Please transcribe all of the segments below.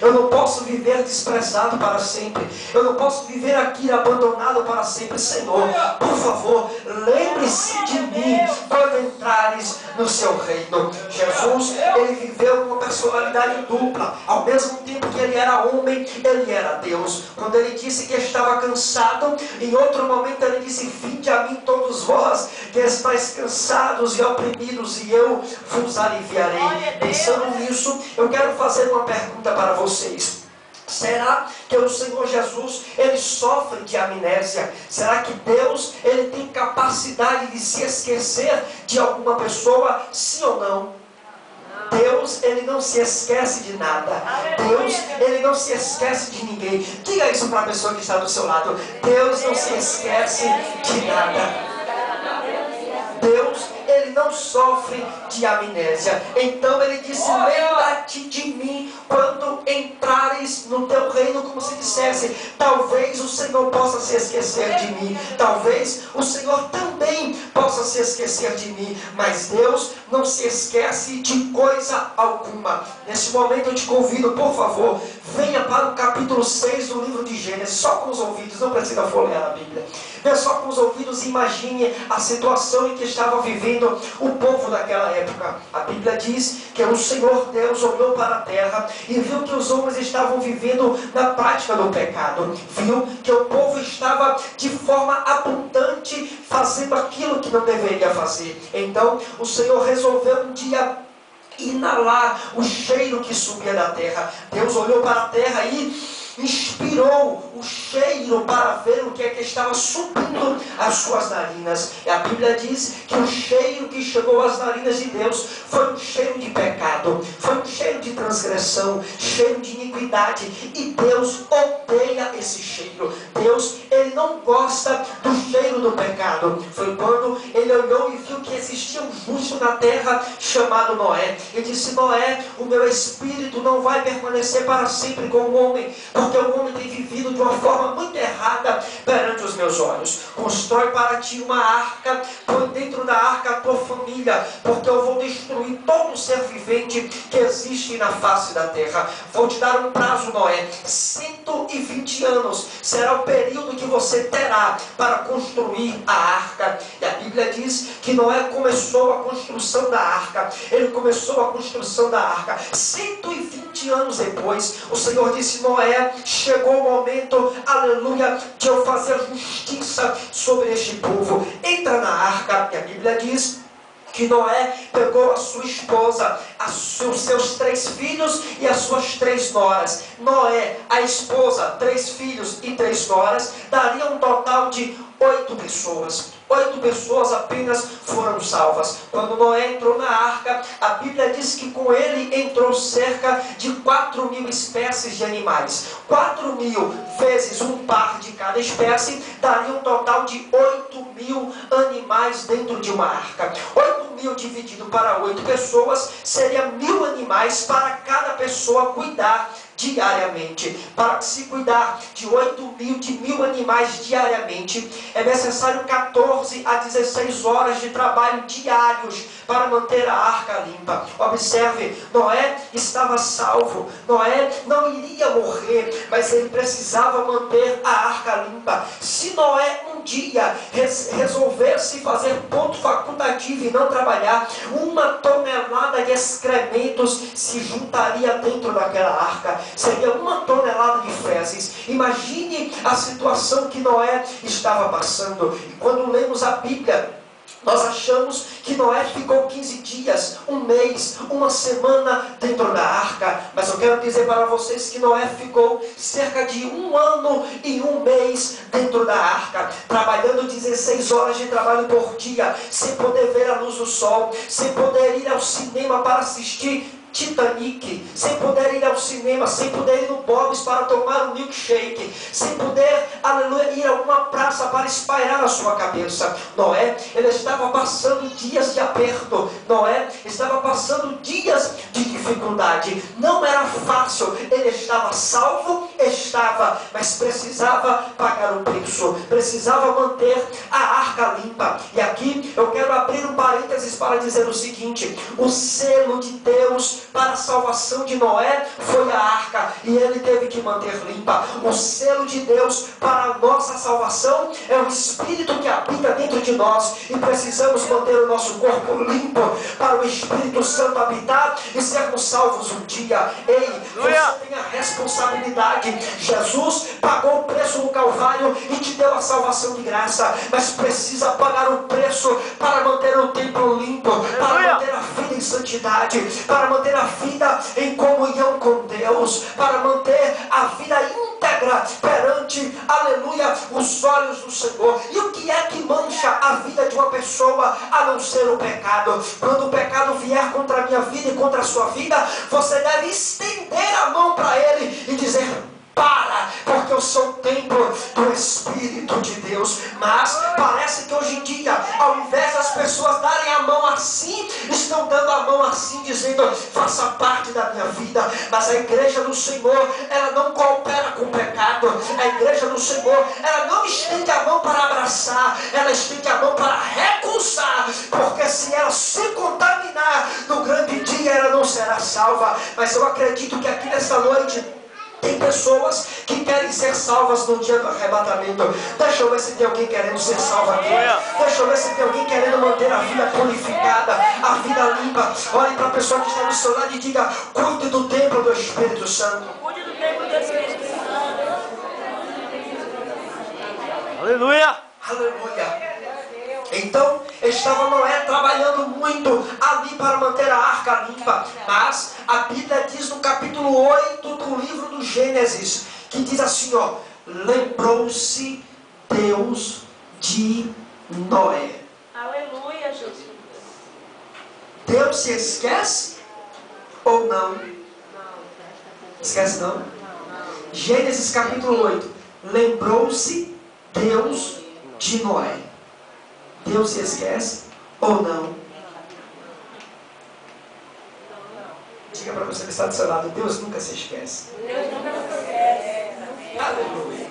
Eu não posso viver desprezado para sempre. Eu não posso viver aqui abandonado para sempre. Senhor, por favor, lembre-se de mim quando entrares no seu reino. Jesus, ele viveu uma personalidade dupla. Ao mesmo tempo que ele era homem, ele era Deus. Quando ele disse que estava cansado, em outro momento ele disse: vinde a mim todos vós que estáis cansados e oprimidos, e eu vos aliviarei. Pensando nisso, eu quero fazer uma pergunta para vocês. Será que o Senhor Jesus, ele sofre de amnésia? Será que Deus, ele tem capacidade de se esquecer de alguma pessoa? Sim ou não? Deus, ele não se esquece de nada. Deus, ele não se esquece de ninguém. Diga isso para a pessoa que está do seu lado. Deus não se esquece de nada. Deus, ele não sofre de amnésia. Então ele disse: lembra-te de mim quando entrares no teu reino. Como se dissesse: talvez o Senhor possa se esquecer de mim, talvez o Senhor também possa se esquecer de mim, mas Deus não se esquece de coisa alguma. Nesse momento eu te convido, por favor, venha para o capítulo 6 do livro de Gênesis, só com os ouvidos, não precisa folhear a Bíblia. Venha só com os ouvidos e imagine a situação em que estava vivendo o povo daquela época. A Bíblia diz que o Senhor Deus olhou para a terra e viu que os homens estavam vivendo na prática do pecado. Viu que o povo estava de forma abundante fazendo aquilo que não deveria fazer. Então o Senhor resolveu um dia inalar o cheiro que subia da terra. Deus olhou para a terra e inspirou o cheiro para ver o que é que estava subindo às suas narinas. E a Bíblia diz que o cheiro que chegou às narinas de Deus foi um cheiro de pecado, foi um cheiro de transgressão, cheiro de iniquidade. E Deus odeia esse cheiro. Deus, ele não gosta do cheiro do pecado. Foi quando ele olhou e viu que existia um justo na terra chamado Noé. Ele disse: Noé, o meu espírito não vai permanecer para sempre com o homem, porque o homem tem vivido de uma forma muito errada perante os meus olhos. Constrói para ti uma arca, põe dentro da arca a tua família, porque eu vou destruir todo ser vivente que existe na face da terra. Vou te dar um prazo, Noé, 120 anos será o período que você terá para construir a arca. E a Bíblia diz que Noé começou a construção da arca. Ele começou a construção da arca. 120 anos depois, o Senhor disse: Noé, chegou o momento, aleluia, de eu fazer justiça sobre este povo. Entra na arca. E a Bíblia diz que Noé pegou a sua esposa, os seus 3 filhos e as suas 3 noras. Noé, a esposa, 3 filhos e 3 noras, daria um total de 8 pessoas. 8 pessoas apenas foram salvas. Quando Noé entrou na arca, a Bíblia diz que com ele entrou cerca de 4.000 espécies de animais. 4.000 vezes um par de cada espécie daria um total de 8.000 animais dentro de uma arca. 8.000 dividido para 8 pessoas seria 1.000 animais para cada pessoa cuidar diariamente. Para se cuidar de 8.000, de 1.000 animais diariamente, é necessário 14 a 16 horas de trabalho diários para manter a arca limpa. Observe, Noé estava salvo. Noé não iria morrer, mas ele precisava manter a arca limpa. Se Noé um dia resolvesse fazer ponto facultativo e não trabalhar, 1 tonelada de excrementos se juntaria dentro daquela arca. Seria 1 tonelada de fezes. Imagine a situação que Noé estava passando. E quando lemos a Bíblia, nós achamos que Noé ficou 15 dias, 1 mês, 1 semana dentro da arca. Mas eu quero dizer para vocês que Noé ficou cerca de 1 ano e 1 mês dentro da arca, trabalhando 16 horas de trabalho por dia, sem poder ver a luz do sol, sem poder ir ao cinema para assistir Titanic, sem poder ir ao cinema, sem poder ir no Bob's para tomar um milkshake, sem poder, aleluia, ir a alguma praça para espairar a sua cabeça. Noé, ele estava passando dias de aperto. Noé estava passando dias de dificuldade. Não era fácil. Ele estava salvo, estava, mas precisava pagar o preço, precisava manter a arca limpa. E aqui eu quero abrir um parênteses para dizer o seguinte: o selo de Deus para a salvação de Noé foi a arca, e ele teve que manter limpa. O selo de Deus para a nossa salvação é o Espírito que habita dentro de nós, e precisamos manter o nosso corpo limpo para o Espírito Santo habitar e sermos salvos um dia. Ei, você tem a responsabilidade. Jesus pagou o preço no Calvário e te deu a salvação de graça, mas precisa pagar o preço para manter o templo limpo, para manter a vida em santidade, para manter a vida em comunhão com Deus, para manter a vida íntegra perante, aleluia, os olhos do Senhor. E o que é que mancha a vida de uma pessoa a não ser o pecado? Quando o pecado vier contra a minha vida e contra a sua vida, você deve estender a mão para ele e dizer: para, porque eu sou o templo do Espírito de Deus. Mas parece que hoje em dia, ao invés das pessoas darem a mão assim, estão dando a mão assim, dizendo: faça parte da minha vida. Mas a igreja do Senhor, ela não coopera com o pecado. A igreja do Senhor, ela não estende a mão para abraçar, ela estende a mão para recusar, porque se ela se contaminar no grande dia, ela não será salva. Mas eu acredito que aqui nesta noite tem pessoas que querem ser salvas no dia do arrebatamento. Deixa eu ver se tem alguém querendo ser salvo aqui. Deixa eu ver se tem alguém querendo manter a vida purificada, a vida limpa. Olhe para a pessoa que está do seu lado e diga: cuide do templo do Espírito Santo. Cuide do templo do Espírito Santo. Aleluia. Aleluia. Então, estava Noé trabalhando muito ali para manter a arca limpa. Mas a Bíblia diz no capítulo 8 do livro do Gênesis, que diz assim, ó: lembrou-se Deus de Noé. Aleluia, Jesus. Deus se esquece ou não? Esquece não? Gênesis capítulo 8. Lembrou-se Deus de Noé. Deus se esquece ou não? Diga para você que está do seu lado: Deus nunca se esquece. Deus nunca se esquece. Aleluia.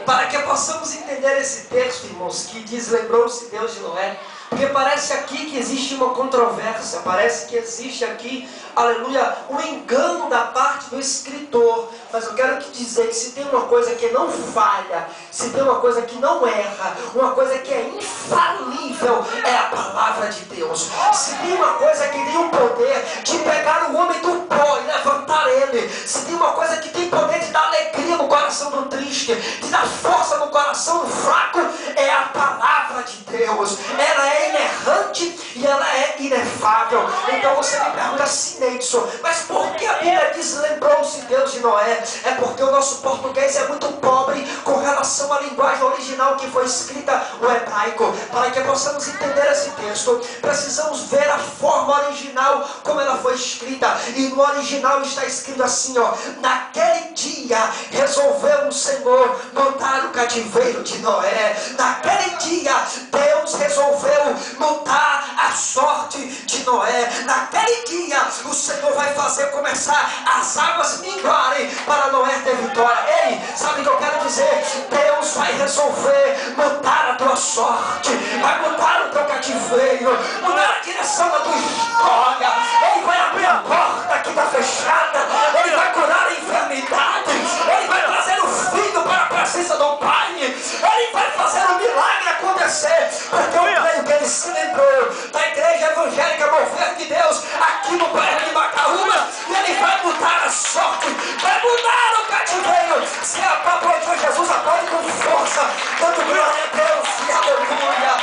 Para que possamos entender esse texto, irmãos, que diz: lembrou-se Deus de Noé, porque parece aqui que existe uma controvérsia, parece que existe aqui, aleluia, um engano da parte do escritor. Mas eu quero te dizer que se tem uma coisa que não falha, se tem uma coisa que não erra, uma coisa que é infalível, é a palavra de Deus. Se tem uma coisa que tem o poder de pegar o homem do pó e levantar ele, se tem uma coisa que tem poder de dar alegria no coração do triste, de dar força no coração do fraco, é a palavra de Deus. Ela é inerrante e ela é inefável. Então você me pergunta assim: Neidson, mas por que a Bíblia diz lembrou-se Deus de Noé? É porque o nosso português é muito pobre com relação à linguagem original que foi escrita, o hebraico. Para que possamos entender esse texto, precisamos ver a forma original como ela foi escrita. E no original está escrito assim, ó: naquele dia resolveu o Senhor mudar o cativeiro de Noé. Naquele dia Deus resolveu mudar a sorte de Noé. Naquele dia o Senhor vai fazer começar as águas minguarem para Noé ter vitória. Ei, sabe o que eu quero dizer? Deus vai resolver mudar a tua sorte, vai mudar o teu cativeiro, mudar a direção da tua história. Ele vai abrir a porta que está fechada, ele vai curar a enfermidade, ele vai trazer o filho para a presença do Pai, ele vai fazer um milagre acontecer, porque eu creio que ele se lembrou da igreja evangélica Mover de Deus aqui no bairro de Macaúba, e ele vai mudar a sorte, vai mudar o cativeiro. Se aplaudiu Jesus, aplaude com força, dando glória a Deus e aleluia.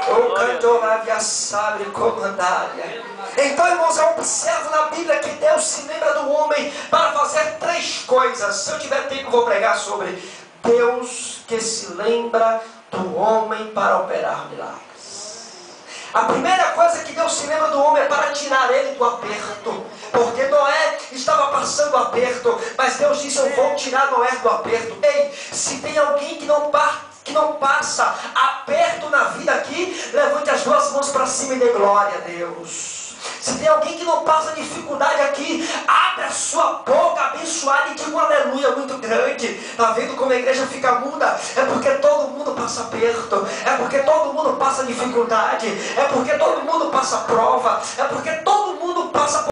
O cantor havia sabe comandária. Então, irmãos, eu observo na Bíblia que Deus se lembra do homem para fazer três coisas. Se eu tiver tempo, eu vou pregar sobre Deus que se lembra do homem para operar milagres. A primeira coisa que Deus se lembra do homem é para tirar ele do aperto, porque Noé estava passando aperto, mas Deus disse: eu vou tirar Noé do aperto. Ei, se tem alguém que não passa aperto na vida aqui, levante as duas mãos para cima e dê glória a Deus. Se tem alguém que não passa dificuldade aqui, abre a sua boca abençoada e diga um aleluia muito grande. Está vendo como a igreja fica muda? É porque todo mundo passa aperto, é porque todo mundo passa dificuldade, é porque todo mundo passa prova, é porque todo mundo passa